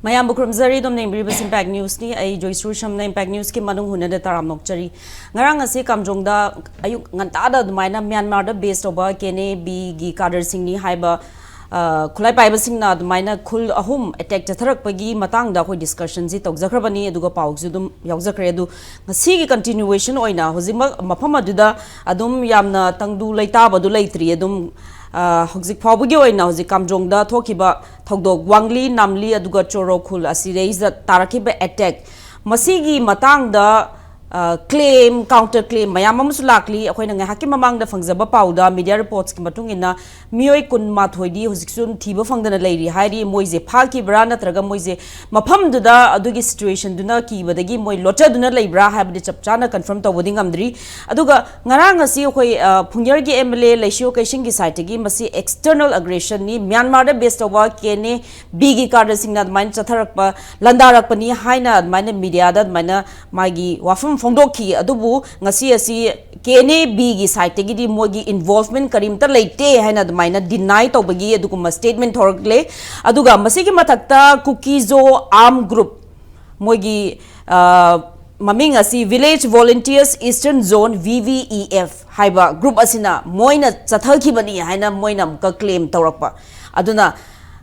Mayam Bukramzari dom name Bribas Impact News ni ay Joyshree Usham na Impact News ki manung huna de taram nokchari. Ngarang asi KAMJONG da ayuk ngantada dumaina Myanmar da based over KNA-B gi kader sing ni haiba khulai paiba sing na dumaina khul ahum attack chatharak pagi matang da khoi discussion ji tokjakrabani aduga pauk ju dum yaukjakre adu ngasi gi continuation oina hojima mafam aduda adum yamna tangdu leita badu leitri adum Hozik Pabugio now, the KAMJONG da Tokiba, Togdog, Wangli, Namli, Aduga Choro Kul, Asirais, the Tarakiba attack. Masigi Matang da claim, counterclaim, Mayamams Lakli, Aquina Hakim among the Fangzaba Powder, media reports Kimatungina, Mioi Kun Mathoidi, Hoziksun, Tiba Fangana lady, Heidi, Moise, Palki, Brana, Traga Moise, Mapam Duda, Adugi situation, Dunaki, but the game Moi Locha Duna Libra, have the Chapchana confirmed to Wooding Amdri, Aduga, Naranga Si, Pungergi Emile, Laisho Kashingi Saitegi, Masi external aggression, ni Myanmar based over KNA-B Carter Singnad, Mine Chatarakpa, Landarakpani, Haina, Mine Media, that Mina, Magi, Wafum. Fongdoki adubu ngasi asi KNA-B gi site gi di mogi involvement karimta leite haina dmaina deny to bagi aduguma statement thorgle aduga masigi mathakta cookizo arm group mogi maming asi village volunteers eastern zone VVEF haiba group asina moina chathaki bani haina moina ka claim tawrakpa aduna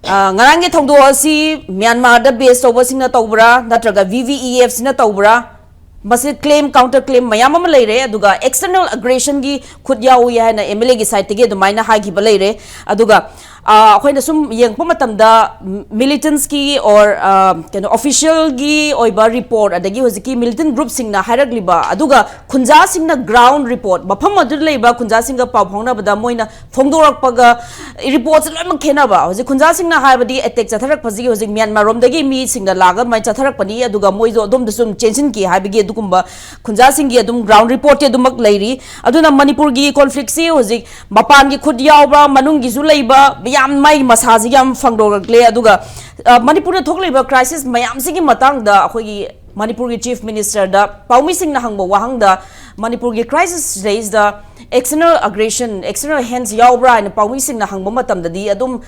ngarangi thongdo asi Myanmar da based over sina tawbra natraga VVEF sina tawbra Masi claim counterclaim mayama malaire aduga external aggression gi khudyawi haina MLA gi site ge dumaina ha gi balaire aduga akhoi sum yengpa matamda militants ki or official gi oiba report adagi hoziki militant group singna haragliba aduga khunja singna ground report bafam adu leiba khunja singa paw phongna bada moina phongdorakpaga reports lama khena ba hozi khunja singna haibadi attack chatharak phaji hozi Myanmar rom dagi mi singna laga mai chatharak pani aduga moizo dom dusum tension ki haibagi adukumba khunja singi adum ground report adumak leiri aduna Manipur gi conflict si hozi mapan gi khudyaw manung gi su leiba yam mai masaji yam fangdogakle aduga Manipur na thokleiba crisis mayam sigi matang da akhoi Manipur gi chief minister da Paumi Singh na hangbo wahang da Manipur gi crisis raised the external aggression external hands yawbra and Paumi Singh na hangbo matam da di adum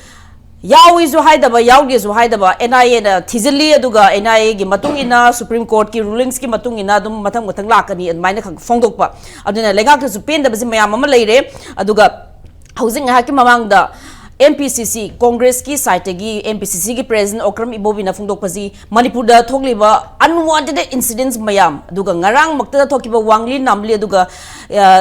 yawi zu haidaba yawgi zu haidaba NIA na thizili aduga NIA gi matung ina Supreme Court ki rulings ki matung ina adum mathang mathang lakani admaina khang fongdokpa aduna legak tu pen da basi mayam ama leire aduga housing ha ki mamang da NPCC Congress ki site gi NPCC ki President Okram Ibobi na fungdok pazi Manipur da thokliba unwanted incidents mayam aduga ngarang makta thokiba Wangli Namli aduga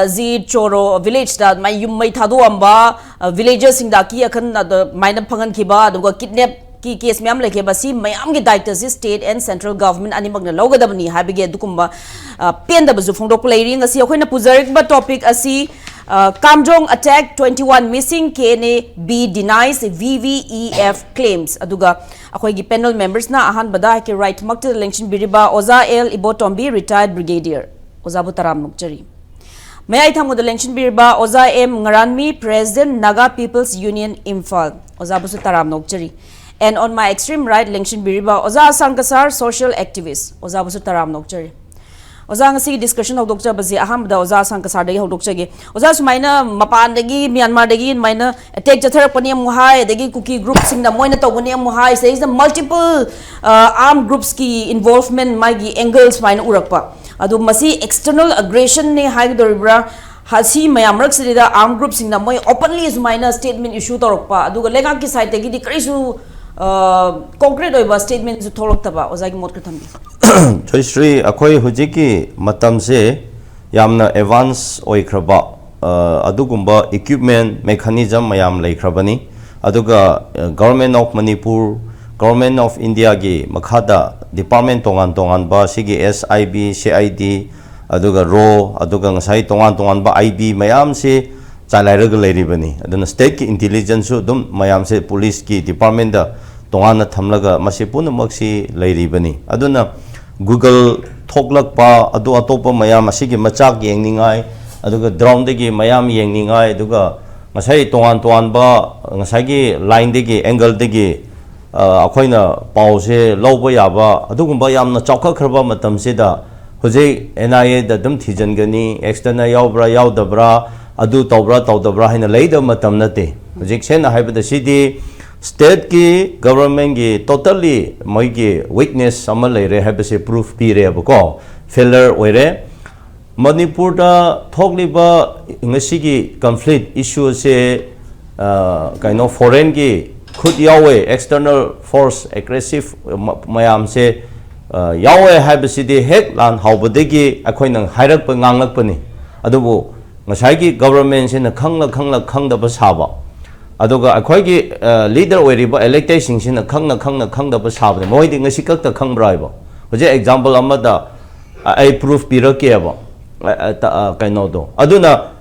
zi choro village da mai yum mai thadu amba villagers sing da ki akhan maina phangan khiba aduga kidnap ki case myam leke basi mayam gi daita state and central government ani magna logadabni habige dukumba penda bazu fungdok leiri ngasi akhoi na pujarik ba topic asi KAMJONG attack 21 missing KNA-B denies VVEF claims aduga akhoi gi panel members na ahan bada ki right makta election biriba Oza L Ibotombi retired brigadier Oza Butaram Nukchari may I thamu the election biriba Oza M Ngaranmi president Naga People's Union Imphal Oza Butaram Nukchari and on my extreme right election biriba Oza Ashang Kasar social activist Oza Butaram Nukchari Oza ngasi discussion hok dokcha bazi aham da Oza Ashang Kasar dagi hok dokcha ge Oza sumaina mapan dagi Myanmar dagi maina attack chatharak pani amu hai dagi cookie group sing na moina tawani amu hai says the multiple armed groups ki involvement magi angles maina urakpa adu masi external aggression ne hai doribra hasi mayam rak sida armed groups sing na moi openly sumaina statement issue torokpa adu lega ki side dagi di karisu concrete oiba statement zu tholok taba Oza gi mot ka thambi Joyshree akhoi hujiki matam se yamna advance oikraba adugumba equipment mechanism mayam leikrabani aduga government of Manipur government of India gi makhada department tongan tongan ba sigi SIB CID aduga RO aduga ngasai tongan tongan ba IB mayam se chalairaga leiribani aduna state ki intelligence dum mayam se police ki department da tongana thamlaga masi punamaksi leiribani aduna Google thoklak pa adu atopa mayam asigi machak yengningai aduga drone degi mayam yengningai aduga ngasai tongan tongan ba ngasai gi line degi angle degi akhoina pause lawba yaba adugumba yamna chawkha khraba matam se da hojei NIA da dum thijangani external yawbra yawdabra adu tawbra tawdabra haina leida matam nate hojik sen haibada sidi state ki government ki totally moi ki weakness sama lai re have se proof pi re ko failure oi re Manipur da thokli ba ngasi ki conflict issue se kind of foreign ki khud yawe external force aggressive mayam se yawe have se di hek lan haubadegi akhoi nang hairak pa nganglak pa ni adubu ngasai ki government se na khangda ba saba aduga akhoi ki leader oi ba elected sing sin na khangda ba saba moi di ngasi kak ta khang brai ba hoje example amada I proof pira ke ba kaino do aduna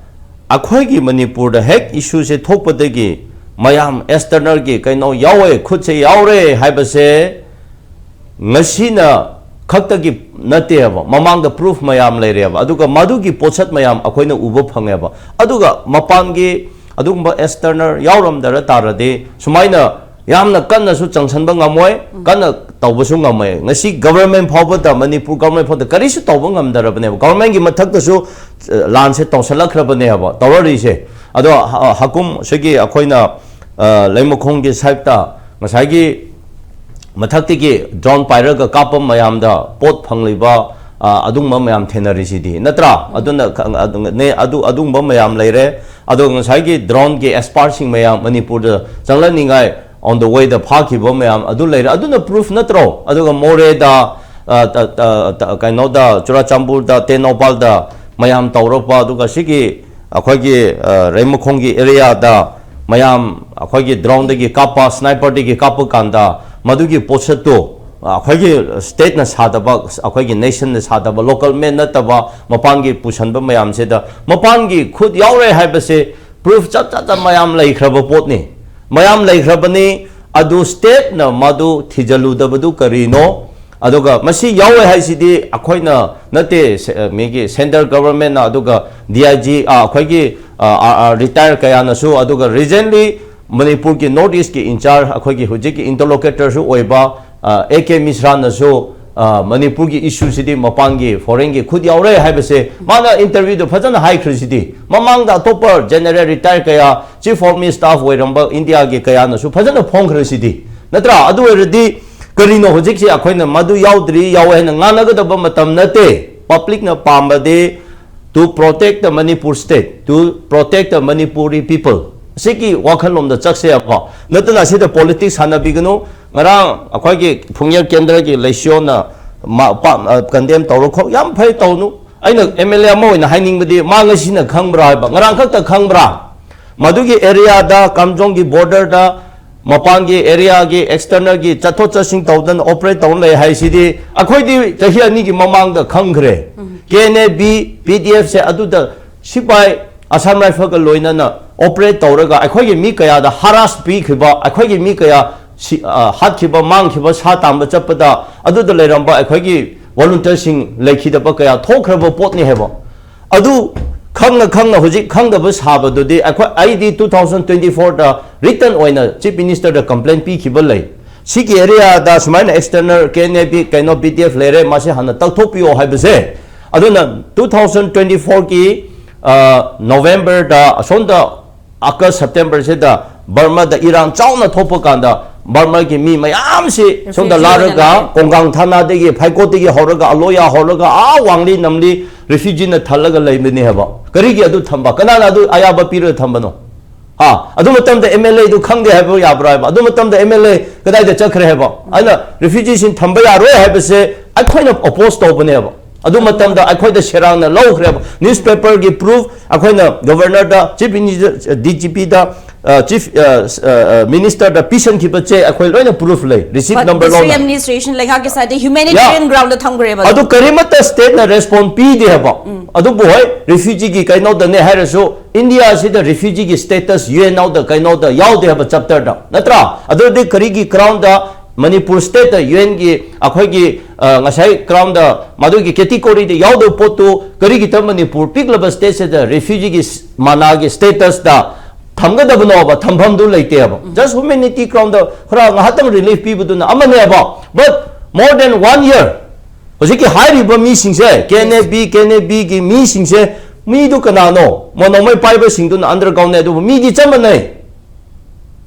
akhoi ki Manipur da hek issue se thokpadagi mayam external ki kaino yawe khud se yaure haiba se ngasina khakta ki nate ba mamang da proof mayam lai re ba aduga madu ki pochat mayam akhoina ubo phange ba aduga mapan gi adugba external yauram dara tarade sumaina yamna kanna su changsanba ngamoi kanna tawbasu ngamai ngasi government phawba Manipur government phawda karisu tawba ngamdara bane government gi mathak da su lan se tawsalakra bane ba tawari se ado hakum segi akhoina laimakhong gi saibta ngasai gi mathak gi drone paira ga kapam mayam da pot phangliba adungma mayam thenari sidi natra aduna ne adungba mayam leire ado ngasai gi drone gi esparching mayam Manipur da changla ningai on the way the park mayam adu leire aduna proof natro aduga more da kaino da churachambur da tenopal da mayam tawropa aduga sigi akhoi raimakhong gi area da mayam akhoi drone da gi kapa sniper da gi kapa kanda madugi pochato akhoi state na sadaba akhoi nation na sadaba local men na taba mapan gi pushanba mayam se da mapan gi khud yaure haibase proof chat mayam lai khraba pot ni mayam lai khrabani adu state na madu thijalu da badu karino aduga masi yawe haisidi akhoina nate megi central government na aduga dig akhoi retire kaya na su aduga recently Manipur ki north east ki in charge akhoi hujik ki interlocutor su oiba AK Misra na su Manipur ki issue sidi mapangi foreign ki khud yaure haibase mana interview do phajana high crisidi mamang da topper general retire kaya chief of minister staff oiramba India ki kaya na su phajana phong crisidi natra adu erdi karino hojik si akhoina madu yaudri yawe na ngana ga ba matam nate public na pambade to protect the Manipur state to protect the Manipuri people siki wakhalom da chakse apa natana sida politics hana bigano ngarang akhoi ki phungyer kendra ki leisio na condemn tawro kho yam phai tawnu aina MLA mo na haining badi ma ngasi na khangbra ba ngarang khak ta khangbra madugi area da KAMJONG gi border da mapan gi area gi external gi chatho chasing tawdan operate tawn lai hai sidi akhoi di tahi ani gi mamang da khangre KNA-B PDF se adu da sipai Assam Rifle ka loina na operate tawraga akhoi gi mi kaya da harass bi khiba akhoi gi mi kaya hat khiba mang khiba sa tamba chapada adu da leiramba akhoi gi volunteer sing lekhi da ba kaya thokhraba pot ni heba adu khangna hojik khangda ba saba do de akhoi ID 2024 da written oina chief minister da complaint pi khiba lai siki area da sumaina external KNA-B kaino PDF lere ma se hana takthopio haibase aduna 2024 ki November da asonda August September se da Burma da Iran chauna thopa kanda Burma ki mi mayam se sonda laraga kongang thana de gi phaiko de gi horaga aloya horaga wangli namli refugee na thalaga leimni haba kari gi adu thamba kana na adu ayaba pira thambano adu matam da MLA du khangde haba yabra ba adu matam da MLA kadai da chakre haba ana refugee sin thamba ya ro haba se akhoina oppose to bane haba adu matam da akhoi da sherang na law khre newspaper gi proof akhoi na governor da chief minister DGP da chief minister da pishan ki bache akhoi loina proof lei receipt number lo na administration like ha ke side humanitarian ground da thangre ba adu karimata state na respond pi de ba adu boy refugee gi kaino da ne hair so India si da refugee gi status UN now da kaino da yaw de ba chapter da natra adu de kari gi crown da Manipur state UN gi akhoi gi ngasai crown da madu gi category de yaw do potu kari gi ta Manipur piglaba state se da refugee gi mana gi status da thamga da bno ba thampham du leite ba just humanity crown da khra ngahatang relief pi bu na amane ba but more than 1 year hojiki high river mi sing se KNA-B gi mi sing se mi du kana no monomai pai ba sing du na underground ne du mi gi chamanai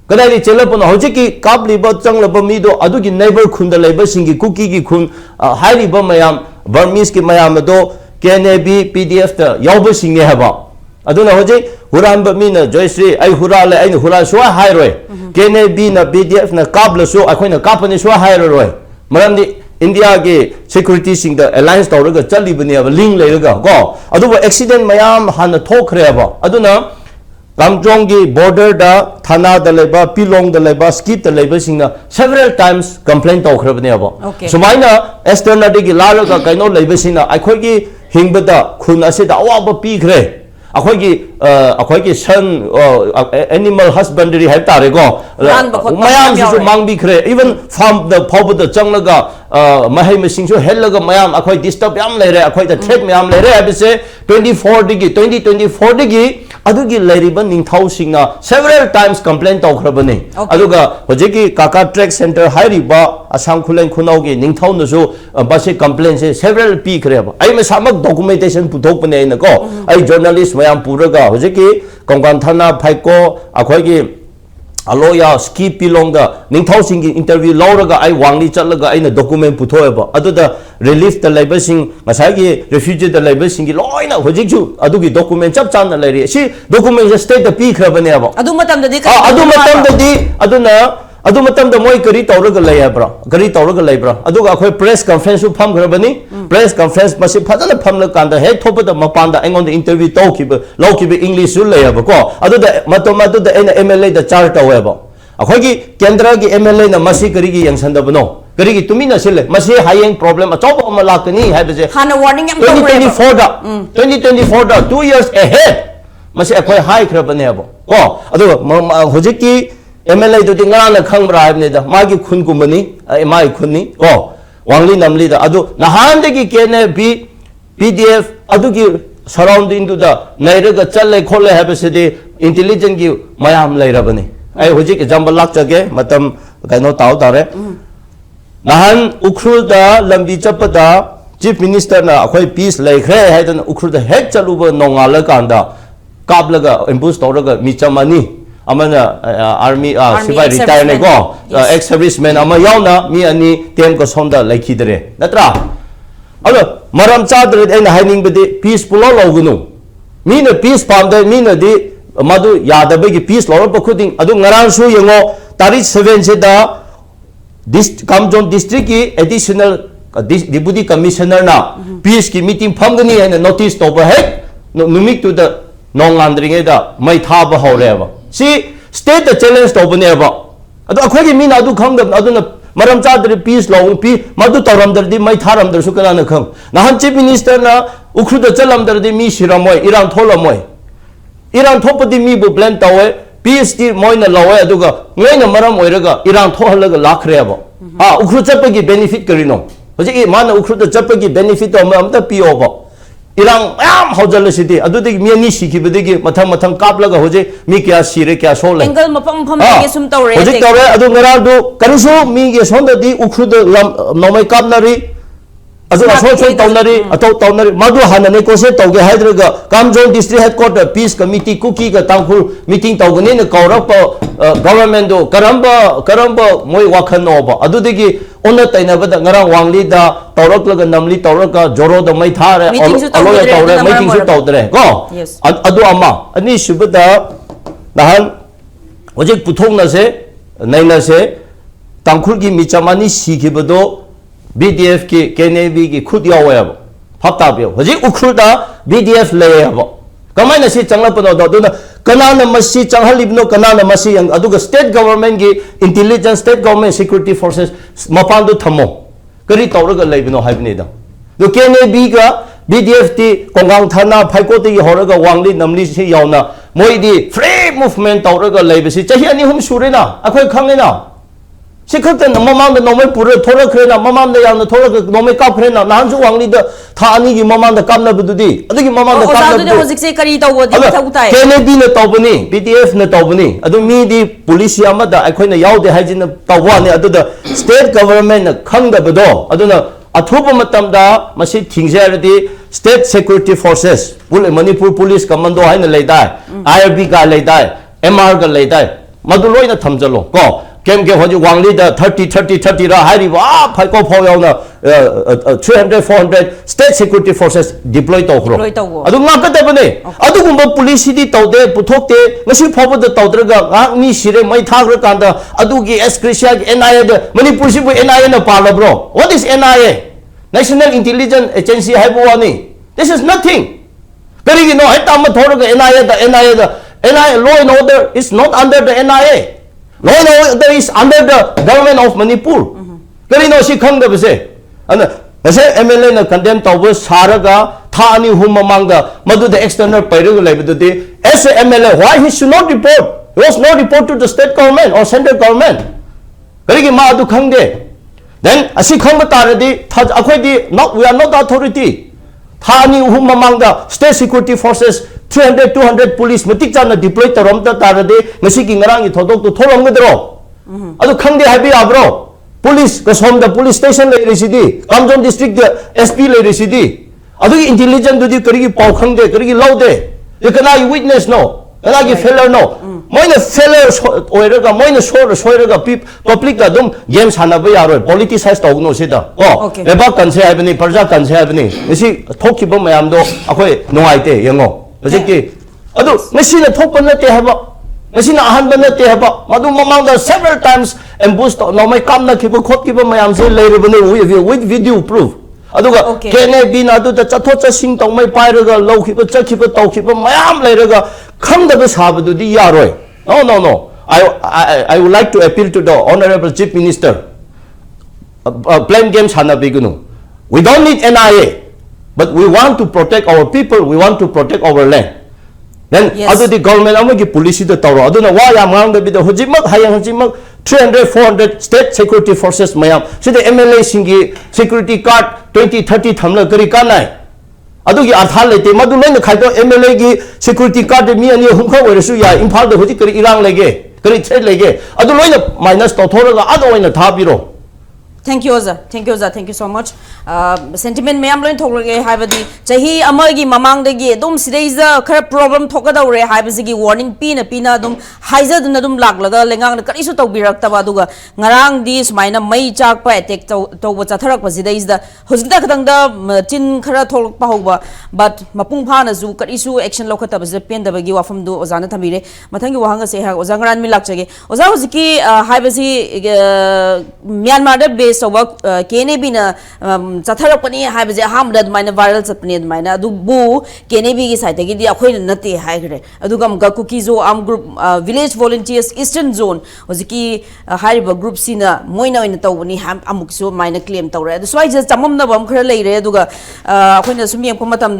kadai chelapon hojiki kap liba changlaba mido adugi neighbor khunda leiba singi cookie gi khun hairi ba mayam Burmese ki mayam do KNA-B PDF ta yawba singe haba aduna hoji huran ba mina Joyshree ai hurale ai hura shwa hairoi KNA-B na PDF na kabla so akoina kapani shwa hairoi maramdi India ge security sing the alliance tawraga chali bani aba link leiraga go aduba accident mayam hana thokre aba aduna KAMJONG gi border da thana da leba pilong da leba skip da leba singna several times complaint tawkhra bani aba sumaina external gi lalaga kaino leba singna akhoi gi hingbada khun ase da awaba pi khre akhoi gi son animal husbandry hai tare go mayam su mang bi khre even farm the phob da changlaga mahai masing su helaga mayam akhoi disturb yam leire akhoi da threat mayam leire abise 2024 digi adugi leiriba ningthau singna several times complaint tawkhrabani aduga hojiki kaka track center hairiba asam khulen khunau gi ningthau na su base complaint se several p khreba ai ma samak documentation puthok pane na ko ai journalist mayam puraga hojiki kongkan thana phaiko akhoi gi aloya ski pilong da ningthau singi interview lauraga ai wangli chatlaga aina document puthoeba aduda relief da labor sing masai gi refugee da labor sing gi loina hojik ju adugi document chap chan na lairi si document state da pi khrabane aba adu matam da di adu matam da moi kari tawraga lay bra kari tawraga lay bra aduga akhoi press conference su pham khrabani press conference masi phajana phamla kanda he thopa da mapan da engon da interview tawkiba lawkiba english su lay aba ko aduda matom aduda ena MLA da char taweba akhoi gi kendra gi MLA na masi kari gi yangshan da bano kari gi tumina sile masi hayeng problem achoba ma lakani haibje hana warning am 2024 da 2 years ahead masi akhoi high khrabane aba ko aduga hojiki MLA do di ngana khangbra habne da magi khun kumani mai khunni ko wangli namli da adu nahan de gi KNA-B PDF adu gi surrounding du da nairaga challe khole habse de intelligent gi mayam lairabani ai hojik example lak jage matam kaino taw tare nahan ukhru da lambi chapada chief minister na akhoi peace laikhre haidan ukhru da hek chaluba nongala kanda kablaga ambush tawraga michamani amana army sibai retire ne go ex serviceman ama yauna mi ani tem ko sonda laikhidre natra alo maram chadre aina haining bede peaceful logunu mi na peace pamda mi na di madu yadabe gi peace lo pa khuding adu ngaran su yengo tarikh 7 se da KAMJONG district ki additional deputy commissioner na peace ki meeting phamgani haina notice to ba he numik to the nongandring da mai tha ba horeba si state the challenge to bane ba adu akhoi gi mina adu khangdam aduna maram chadri peace law pi madu tawramdar di mai tharam dar su kana na khang nahan chief minister na ukhru da chalamdar di mi shiramoi iran tholamoi iran thopadi mi bu plan tawe peace di moina lawe aduga ngaina maram oiraga iran thohalaga lakhre ba ukhru chapagi benefit karino hoji mana ukhru da chapagi benefit to amta pio ba Irang hojal sidi adu de mi ani sikhi bedegi mathang kaplaga hoje mi kya sire kya sole angle mapam pham ge sum tawre hoje tawre adu ngaradu karisu mi ge sonda di ukhru de nomai kapnari adu asol tawnari atau tawnari madu hanane ko se tawge haidraga KAMJONG district headquarter peace committee cookie ga tangkhul meeting tawgani na kaurap government do karamba moi wakhan no ba adu degi ona tainaba da ngarang wangli da tawrak laga namli tawraka joro da mai thare aloya tawre meeting su tawdre go adu ama ani subada nahan hojik puthongna se naina se tangkhul gi michamani sikhibado BDF ki KNA-B ki khud yawa phapta bio hoji ukhruda BDF layaba kamaina si changla pano do na kanana masi changhalibno kanana masi yang aduga state government gi intelligence state government security forces mapandu thamo kari tawraga laibino haibni da do KNA-B ga BDF ti kongang thana phaiko ti horaga wangli namli si yauna moi di free movement tawraga laibasi chahi ani hum surena akhoi khangena sikhaten mamam da nomai pura thora khrena mamam da yang thora nomai kap khrena nanju wangli da thani gi mamam da kamna bududi adugi mamam da kamna adu de hojik se kari tawbo di thautai KNA-B na tawbani BDF na tawbani adu mi di police ama da akhoi yaude hajin tawani adu da state government na khangda bado aduna athuba matam da masi thingjar di state security forces Manipur police commando haina leidai IRB ga leidai MR ga leidai Maduloina Tamjalo, go. Came get what you want leader 30 ra hari wa phai ko phau yaw na 300 400 state security forces deploy to kro adu nga ka ta bane adu gumba police di to de puthok te ngasi phau de to dra ga ni sire mai thak ra kan da adu gi escretia NIA de Manipur si NIA na pa bro. What is NIA? National Intelligence Agency hai bo ni. This is nothing. Kari gi no hai ta ma thor ga NIA law and order is not under the NIA. Law and order is under the government of Manipur. Kari no si khang da base. Ana ase MLA na condemn to saraga tha ani hum mamanga madu the external payroll level de as MLA why he should not report. He was not report to the state government or central government. Kari gi ma adu khang de. Then asi khang ba tar di akhoi di not we are not authority. Tha ani hum mamanga state security forces 300 200 police matik chana deploy tarom ta tarade ngasi ki ngarang gi thodok to thorom gedro adu khangde habi abro police ka som da police station le residi KAMJONG district the SP le residi adu gi intelligence du di kari gi pau khangde kari gi laude ye kana you witness no kana gi failure no moina failure oiraga moina soiraga public da dum game sana ba yaroi politicize tog no sida leba kanse habini parja kanse habini isi thokki ba mayam do akhoi nungaite yengo Hojiki, adu machine thok ban nate haba, machine ahan ban nate haba. Madu mamang da several times ambush to no mai kam na khibo khot khibo mayam se leire bane with video proof. Adu ga KNA-B na adu da chatho chasing tong mai pai raga low khibo chak khibo taw khibo mayam leire ga kham da ba sabadu di yaroi. No. I would like to appeal to the Honorable Chief Minister. Blame games hana bigunu. We don't need NIA. But we want to protect our people, we want to protect our land. Then, other the government, I'm going to police the tower. I don't know why I'm going to be the Hojimak, Hayang Hojimak, 300, 400 state security forces, Mayam. So the MLA Singi security card 20, 30 Tamla Karikanai. Adugi Athale, Madulena Kaito, MLA security card, me and you, Hunka, where Suya, Imphal the Hoti Iran Lege, Kari Trade Lege. Adulena minus Totora, other in the Tabiro. Thank you, Oza. Thank you so much. Sentiment me amlo thokge haibadi chahi amagi mamang degi dum sidaiza khara problem thokada ure haibasi gi warning pina dum haiza dum dum laglaga lengang kari su tawbirak taba duga ngarang di smaina mai chak pa attack to chatharak pasidaiza hojida khadang da chin khara tholok pa hoba but mapung phana zu kari su action lokhata ba pen da bagi wafam du ozana thamire mathangi wahanga se ha oza Ngaranmi lakchage oza hojiki haibasi Myanmar da base over KNA-B na Chatharapani Habazi Hamdad Mina viral Sapni Mina Dubu KNA-B is I take it the Aquin Nati Hagre Adugam Gakukizo Arm Group Village Volunteers Eastern Zone was the key Hariba Group Sina Moina in the Tawani Ham Amukso minor claim Tawre. So I just Tamam the Bumker later Duga when the Sumi Pomatam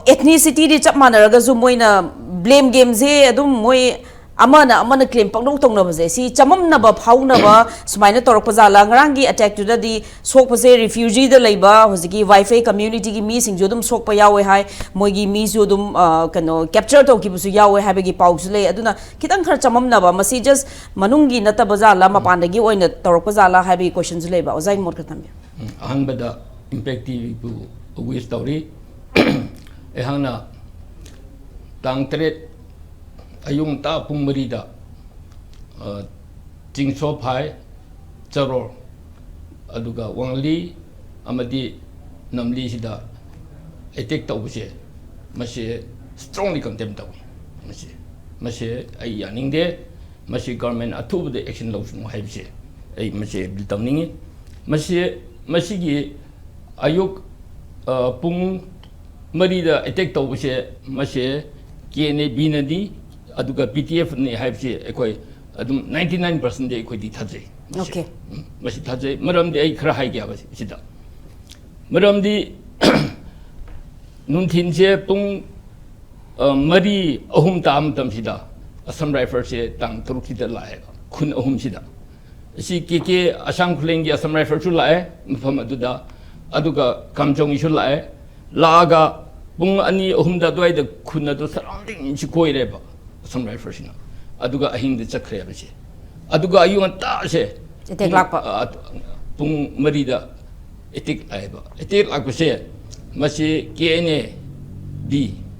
ethnicity di Chapmana Gazumoina blame games here Adum Moy amana claim pagdong tong na ba si chamam na ba phau na ba sumaina torok pazala ngarang gi attack to the sok pase refugee da leiba hojiki wifi community gi mi sing jodum sok pa yawe hai moigi mi jodum kano capture to ki busu yawe ha bagi pau sule aduna kitang khar chamam na ba masi just manungi nata bazala mapan da gi oina torok pazala ha bagi questions leiba ozai mot ka tambe ahang bada impact tv bu wi story ehangna tang tret ayung ta pung marida jingso phai charor aduga wangli amadi namli sida attack tawse mase strongly condemn taw mase ai yaning de mase government athubu de action law no haibse ai mase bil tawningi mase gi ayuk pung marida attack tawse mase KNA-B nadi aduga PTF ni haibse ekoi adum 99% de ekoi di thajai okay masi thajai maram de ai khara hai gya basi sida maram di nunthin je pung mari ahum tam sida Assam Rifle se tang turuk sida lae khun ahum sida si ke Ashang khuleng gi Assam Rifle chu lae mpham aduda aduga KAMJONG isu lae laga pung ani ahum da doi de khun adu surrounding chi koi re ba Assam Rifle sina aduga ahing de chakre ba se aduga ayung ta se etek lakpa pung marida etik aiba etik lakpa se masi KNA-B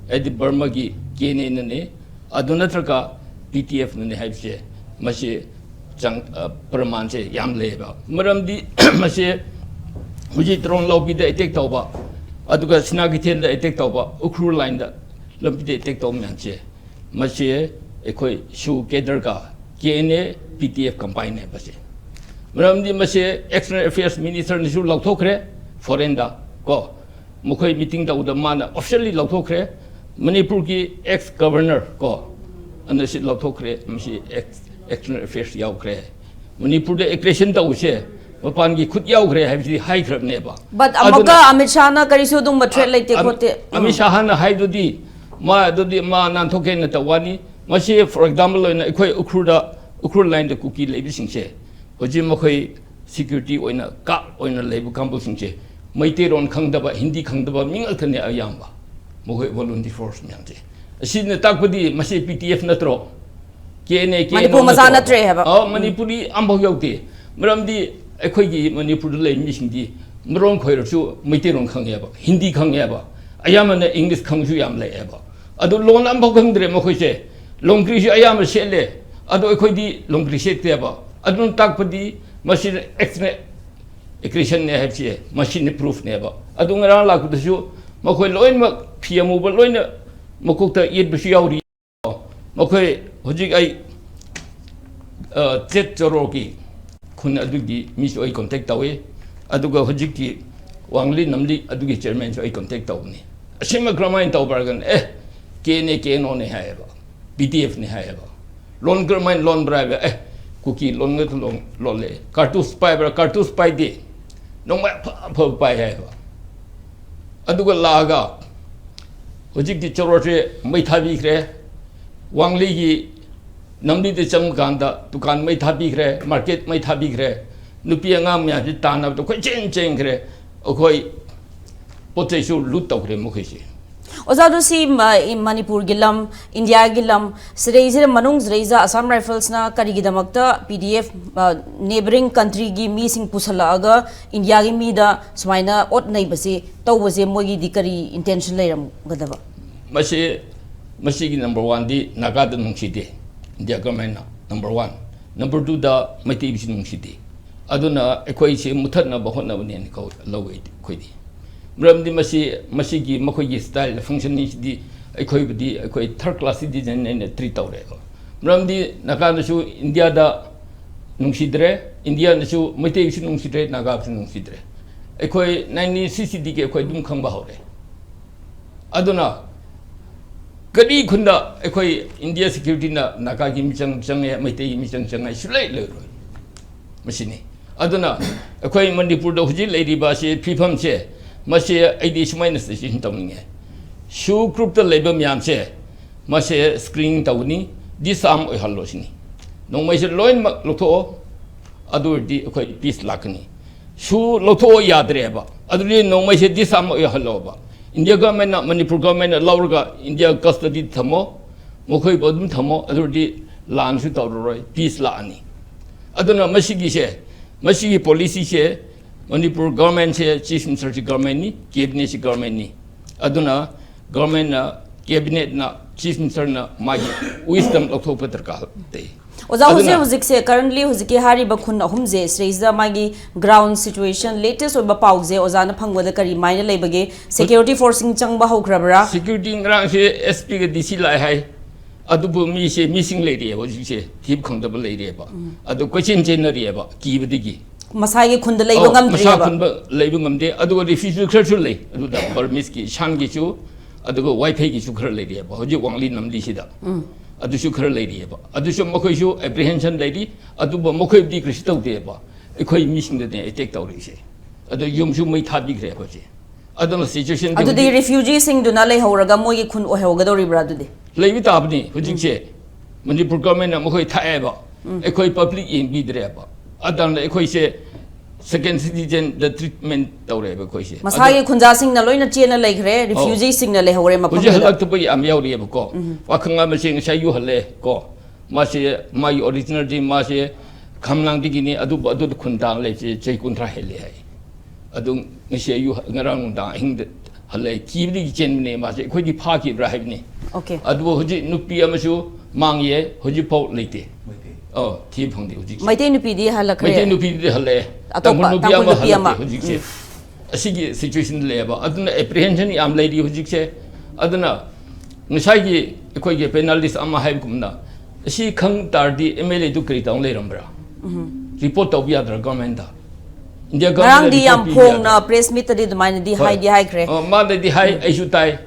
edi Burma gi KNA ne aduna traka PTF ne haibse masi jang praman se yam leba maramdi masi huji tron lobby da attack tawba aduga sinagi ten da attack tawba ukru line da lobby da attack taw man che masi ekoi shu keder ka KNA PTF campaign ne base maramdi masi external affairs minister ni shu lauthokre foreign da ko mukhoi meeting da udamana officially lauthokre Manipur ki ex governor ko and the lauthokre masi external affairs yaukre Manipur the aggression da use mapan gi khut yaukre habi high crab neba but amaka Amit Shah na karisu dung matre laite kote Amit Shah na hai dodi ma nan thoke na tawani masi for example in ekoi ukhru line the cookie lebi singche hoji makhoi security oina ka oina lebu kambu singche maite ron khangdaba hindi khangdaba mingal thane ayamba makhoi volunteer force myangche asine takpadi masi PTF natro KNA Manipur masana tre haba Manipuri ambo yaute maramdi ekhoi gi Manipur le mi singdi mron khoir chu maite ron khangyaba hindi khangyaba ayamana English khangju yam le eba adu lon ambo khangdre makhoi se longkri ju ayam shele adu ekhoi di longkri seteba adu takpadi masi extra equation ne hapsi machine proof ne ba adu ngara la ku su makhoi loin ma phiamu ba loin makukta yet bisu yauri makhoi hojik ai jet joroki kun adugi mis oi contact tawe aduga hojik ki wangli namli adugi chairman so ai contact tawni asima gramain taw bargan KNA ne haeba PTF ne haeba lon gramain lon bribe cookie lon ngat lon le cartouche spy de nong ma pho pai haeba aduga laga hojik di choroche mai thabi kre wangli gi namdi de cham ganda dukan mai thabi kre market mai thabi kre nupi anga mya ji tana to khoi chen kre khoi pote su lut taw kre mo khisi Ozadu si Manipur gilam India gilam Sreizir Manung Zreiza Assam Rifles na karigidamakta PDF neighboring country gi mi sing pusala aga India gi mi da smaina ot nei base tawbase mogi dikari intention leiram gadaba masi gi number 1 di Naga da nungside India government number 1 number 2 da maiti bi nungside aduna ekoi se muthatna bahona bane ko lawai khoidi Ramdi masi gi makhoi gi style functioning di ekoi budi ekoi third class citizen ne treat tawre Ramdi Naga na su India da nungsidre India na su maiti bi nungsidre Naga bi nungsidre ekoi 1960 ke ekoi dum khang ba hore aduna kadi khunda ekoi India security na Naga gi michang ya maiti gi michang ai sulai le ro masini aduna ekoi Manipur da huji lady ba se phifam che masi ID sumaina station tawninge shu group the labor myam che masi screening tawni disam oi hallo sini nong mai se loin mak lotho adur di khoi peace lakni shu lotho yadre ba aduri nong mai se disam oi hallo ba India government na Manipur government na laurga India custody thamo mokhoi bodum thamo adur di lan su tawroi peace la ani aduna masi gi se masi gi policy che Manipur government se chief minister government ni cabinet government ni aduna government na cabinet na chief minister na magi wisdom lokho patrka te Oza huzik se currently huziki hari bakhun ahumje Sreiza magi ground situation latest oba pause oza na phangwada kari maina lebage security forcing changba hokrabra security ngrang se SP ga DC lai hai adubu mi se missing lady huziki se thip khangdaba lady ba adu question generally ba kibadigi Masai khunda leiba ngam masa khunda leiba ngamde adugo refugee khar lei aduda permis ki shan gi chu adugo wifi gi chu khar lei ba hoji wangli namli sida adu chu khar lei ba adu chu makhoi chu apprehension lei adu ba makhoi di krish taw de ba ekhoi missing de attack taw ri se adu yum chu mai thabi gre ba je adu situation adu de refugee sing du na lei horaga moi gi khun o hewga do ri bra du de leibi tabni hoji che Manipur government na makhoi thae ba ekhoi public in bi dre ba adan le khoi se second citizen the treatment tawre ba khoi se masai khunja sing na loina chena leigre refugee sing na le hore ma hoje halak to bai am yauri ba ko wa khanga ma sing sai yu hale ko ma se my original di ma se khamlang di ni adu khundang le se chei kuntra hele hai adu ngi se yu ngarang da hing hale ki di chen ne ma se khoi di pha ki bra hai ni okay adu hoje nupi amasu 망예 허지포 레이테 티 펑디 허지 마이테 누피디 할라크레 마이테 누피디 할래 아토파 누피 아마 누피 아마 할래 허지세 아시기 시츄에이션 레바 아드나 애프리헨션이 암 레이디 허지세 아드나 ngsaigi ekhoi penalties ama haib kumna si khang tardi MLA du kri taung le rambra report to bia dra government da India government di am phong na press meet di main di hai kre ma di hai ai su tai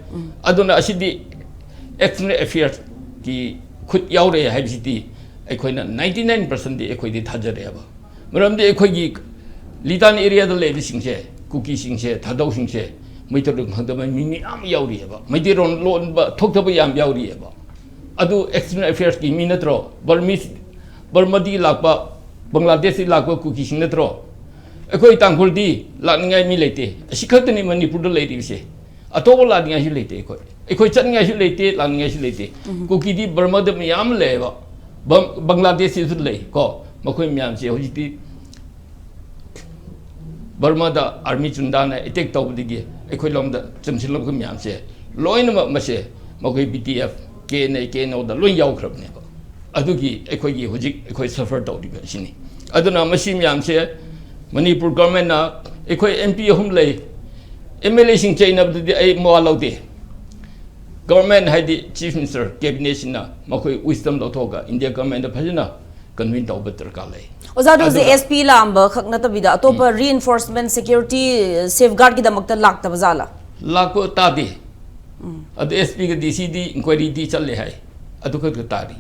aduna asidi external affairs ki khut yaw re haib siti ekhoi na 99% di ekhoi di thajare ba maram di ekhoi gi lidan area da le bi singse cookie singse thadau singse Maitorung Hangdama Mini Am Yaurieba, Maidiron Lon Toktaba Yaurieba. Adu external affairs ki Minatro, Burmese, Burmadi Lakba, Bangladeshi Lakba Cookie Sinatro. A quite Anguldi, Latinga Milete, a Shikatani Manipur lady say. A total Latinga Hilate, a quite Changa Hilate, Latinga Hilate, Cookie di Burma de Miam Leva, Bangladesh is lay, go, Makoy Miam say, Hojiti Burma da Army Chundana, attack top the gear. Equilom the Chimsilum Yamse, Loinama Mase, Moki BTF, KNA, the Lun Yau Club never. Aduki, Equi, Hujik, Equi suffered out the Shini. Aduna Mashim Yamse, Manipur government, Equi MP Humley, emulation chain of the A Moalode. Government had the Chief Minister, Cabinet, Mokoi Wisdom Lotoga, India government of Pajana, convened over Terkale. Ozado the SP lamba khaknata bida atopa reinforcement security safeguard ki damakta lakta bazala lakko tadi adu SP ke DCD inquiry di challe hai adu ka tadi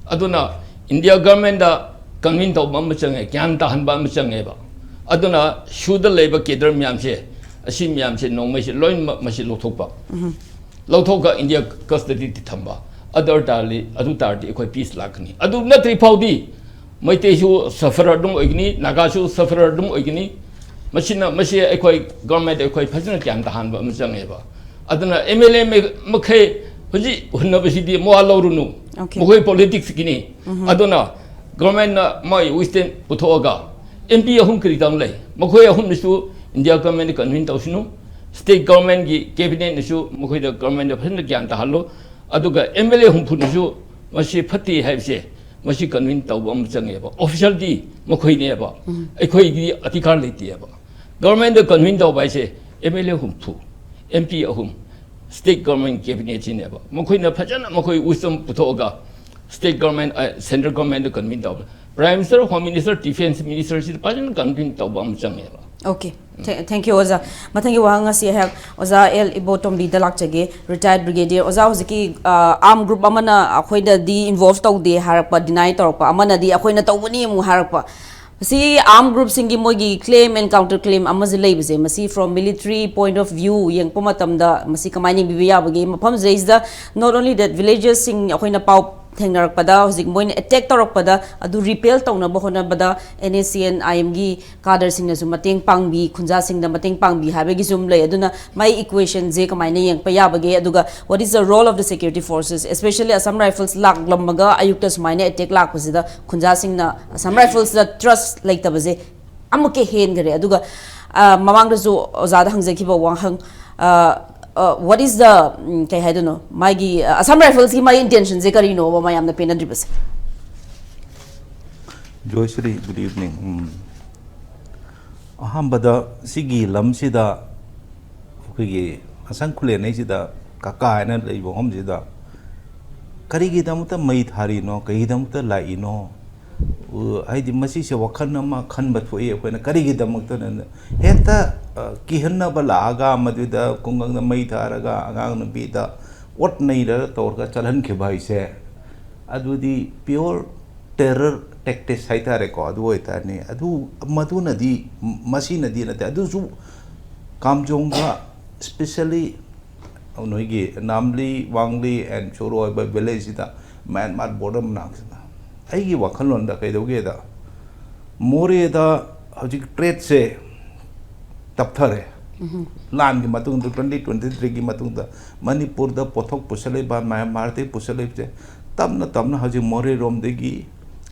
aduna India government da convene to bam change gyan ta han bam change ba aduna shuda leba kedar myam se asi myam se nongmai se loin ma se lothokpa lothokka India custody ti thamba other tali adu tardi ekoi peace lakni adu natri paudi Maite who suffer dum igni, Nagashu suffer dum igni, Machina, Machia equi government equi president can the hand but Muzangeva. Adana MLA Mckay, University Moalorunu, Mokoi politics guinea, Adona, government my wisdom Putoga, MP Hunkri Damlay, Mokoya Humisu, India government convent Oshinu, state government cabinet issue, Mokoi the government of Henrikan Tahalo, Aduga MLA Humpunishu, Mashi Patti have said. Mashi convene Tawam Changeba. Official D, Mokoi Neba, Equi Atikar Litiaba. Government the convene by say, MLA Humpu, MP Ahum, state government cabinet in Neba. Mokoina Pajana Mokoi Wisdom Putoga, state government, central government the convene Tawam. Prime Minister, Home Minister, Defense Minister, Pajan convene Tawam Changeba. Okay. Thank you, Oza. Mathangi wahanga si have Oza L Ibotombi dalak chage retired brigadier Oza hoziki arm group amana akhoi da di involved tau de harakpa deny torpa amana di akhoi na tawani mu harakpa si arm group singi mogi claim and counter claim amazi leibse masi from military point of view yang pomatam da masi kamaini bibiya bagi mafam raise da not only that villages sing akhoi na pau thengnarak pada hojik moin attack torok pada adu repel tawna bohona bada NACN IMG kader sing na sumateng pangbi khunja sing na mateng pangbi habe gi zum lay aduna my equation je kamaina yang paya bage aduga what is the role of the security forces especially Assam Rifles lak lamaga ayukta sumaina attack lak pasida khunja sing na Assam Rifles the trust like tabaje amuke hen gare aduga mamang da zo ozada hangjaki ba wanghang what is the I don't know my Assam Rifles my intentions zekari no my am the pen and ribas Joyshree, good evening. Ahambada Sigi Lamsida Kugi Asankule Nesida Kaka and Homsida Karigitamuta Mait Harino, Kaidamuta Laino. I did Masisha Wakanama Kanbat for you when a Karigitamutan and Heta Kihana Balaga Maduda Kungang the Maitaraga Agang Bita what neither Torka Chalan Kibai say. Adu the pure terror tactics Haita record, Woitani, Adu Maduna di Masina di Adu KAMJONG, especially Onoigi, Namli, Wangli, and Choro by Belezita, man mad bottom knocks. I give a colon the Kaidogeda. More the trade say Taptare. Land Matung 2023 Matung Manipur the Potok Pusale by my Marti Pusale Tamna Haji More Rom degi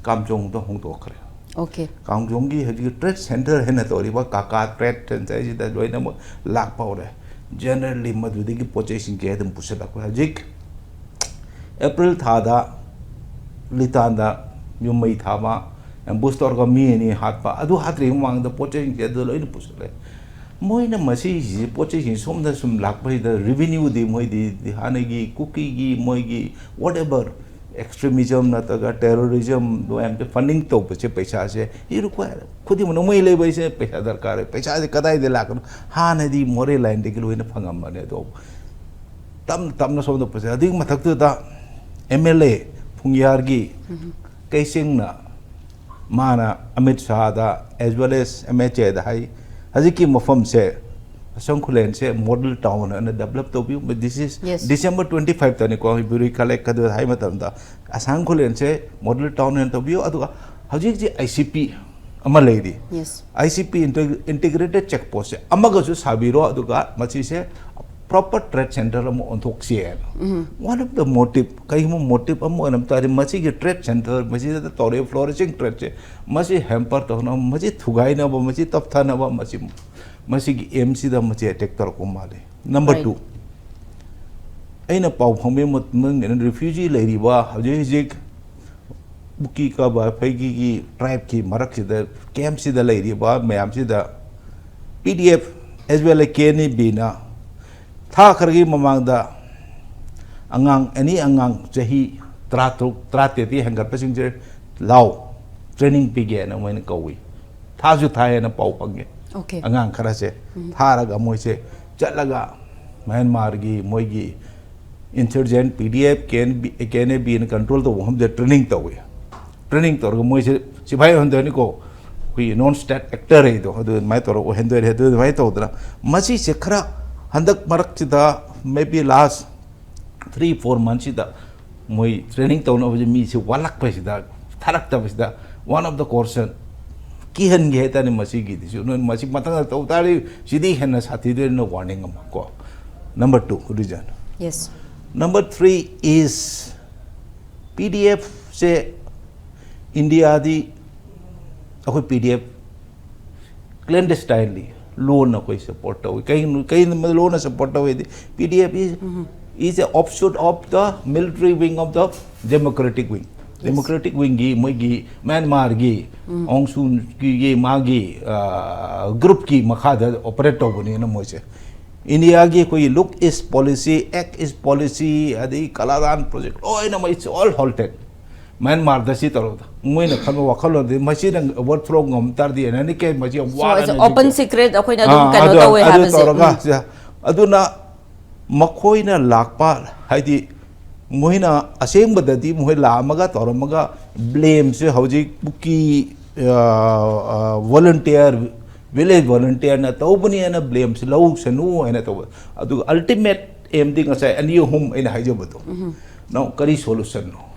KAMJONG the Hong Tokre. Okay. KAMJONG has a trade center Henatori, Kaka trade and says that Joinamo Lak powder. Generally Madudigi purchasing Gadam Pusala Hajik April Thada litanda yung may thama ang booster ko mi ni hatpa adu hatri mang da poche ke do loin pusle moi na masi ji poche ji som da sum lak pai da revenue di moi di hanagi cookie gi moi gi whatever extremism na ta terrorism do am pe funding to pe paisa se i require khudi mo moi le bai se paisa darkar hai paisa se kadai de lak ha na di more line de loin phangam ne do tam na som do pe adik mathak tu da MLA Pungyar gi kaising na mana Amit Shah da as well as MHA da hai haziki mafam se Ashang Kulen se model town and develop to view but this is December 25 tani ko buri collect ka do hai matam da Ashang Kulen se model town and to view adu hazik ji ICP ama lady ICP integrated check post se amaga su sabiro adu ga machi se proper trade center amo onthok si one of the motive kai mo motive amo anam tari machi ge trade center machi da tore flourishing trade che machi hamper to na machi thugai na ba machi taptha na ba machi gi MC da machi attack tor ko male number 2 aina pau phangme mung ne refugee leiri ba hajik buki ka ba phagi gi tribe ki marak si da camp si da leiri ba mayam si da PDF as well as KNA-B na tha khargi mamang da angang any angang chahi trate ti hangar pasing je law training pige na moin kawi tha ju tha na pau pange angang khara se thara ga moi se chalaga Myanmar gi moi gi insurgent PDF KNA-B in control to hum de training to we training to moi se sibai hon de ni ko hui non state actor hai do hadu mai to ro hendo he do mai to dra machi se khara handak marak chida maybe last 3-4 months chida moi training to no mi se walak pa sida tharak ta sida one of the course ki han ge ta ni masi gi disu no masi matang to tari sidi hen na sathi de no warning am ko number 2 reason number 3 is PDF se India di akoi PDF clandestinely loan na koi support to kai loan na support to PDF is a offshoot of the military wing of the democratic wing gi moi gi Myanmar gi Aung San gi magi group ki makha da operate to bani na moi se India gi koi look is policy act is policy adi kaladan project na it's all halted Myanmar da si taro moi na khamo wakhalo de machi nang overflow ngom tar di na ni ke machi so it's open secret akoi na dum kano to we have se aduna makhoi na lakpa haidi moi na aseng badadi moi la maga toromaga blame se hauji buki volunteer village volunteer na tobani na blame se lau sanu ena to adu ultimate aim ding asa ani hum ena haijabado now kari solution no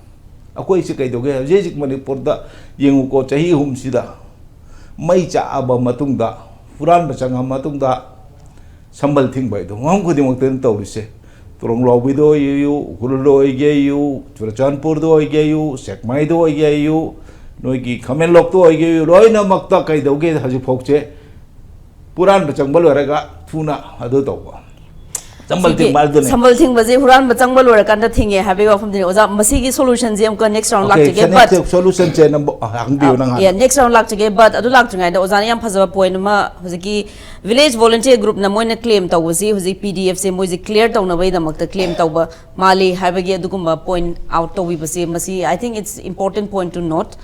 akoi se kai doge jejik Manipur da yengu ko chahi hum sida mai cha aba matung da furan bachanga matung da sambal thing bai do ngam khudi mok ten tawrise turong lo bi do yu hurlo ge yu churachanpur do ge yu sekmai do ge yu noi ki khamen lok do ge yu roi na makta kai doge haji phokche puran bachang bal waraga thuna adu to sambal thing baje huran bachang bal wara kan da thinge have you from the oza masi gi solution je am ko next round lak ge but solution che number ang bio na yeah next round lak ge but adu lak ngai da oza yam phazaba point ma hojiki village volunteer group na moina claim taw si hoji PDF se moi je clear taw na bai da makta claim taw ba mali have ge adu kuma point out to we base masi I think it's important point to note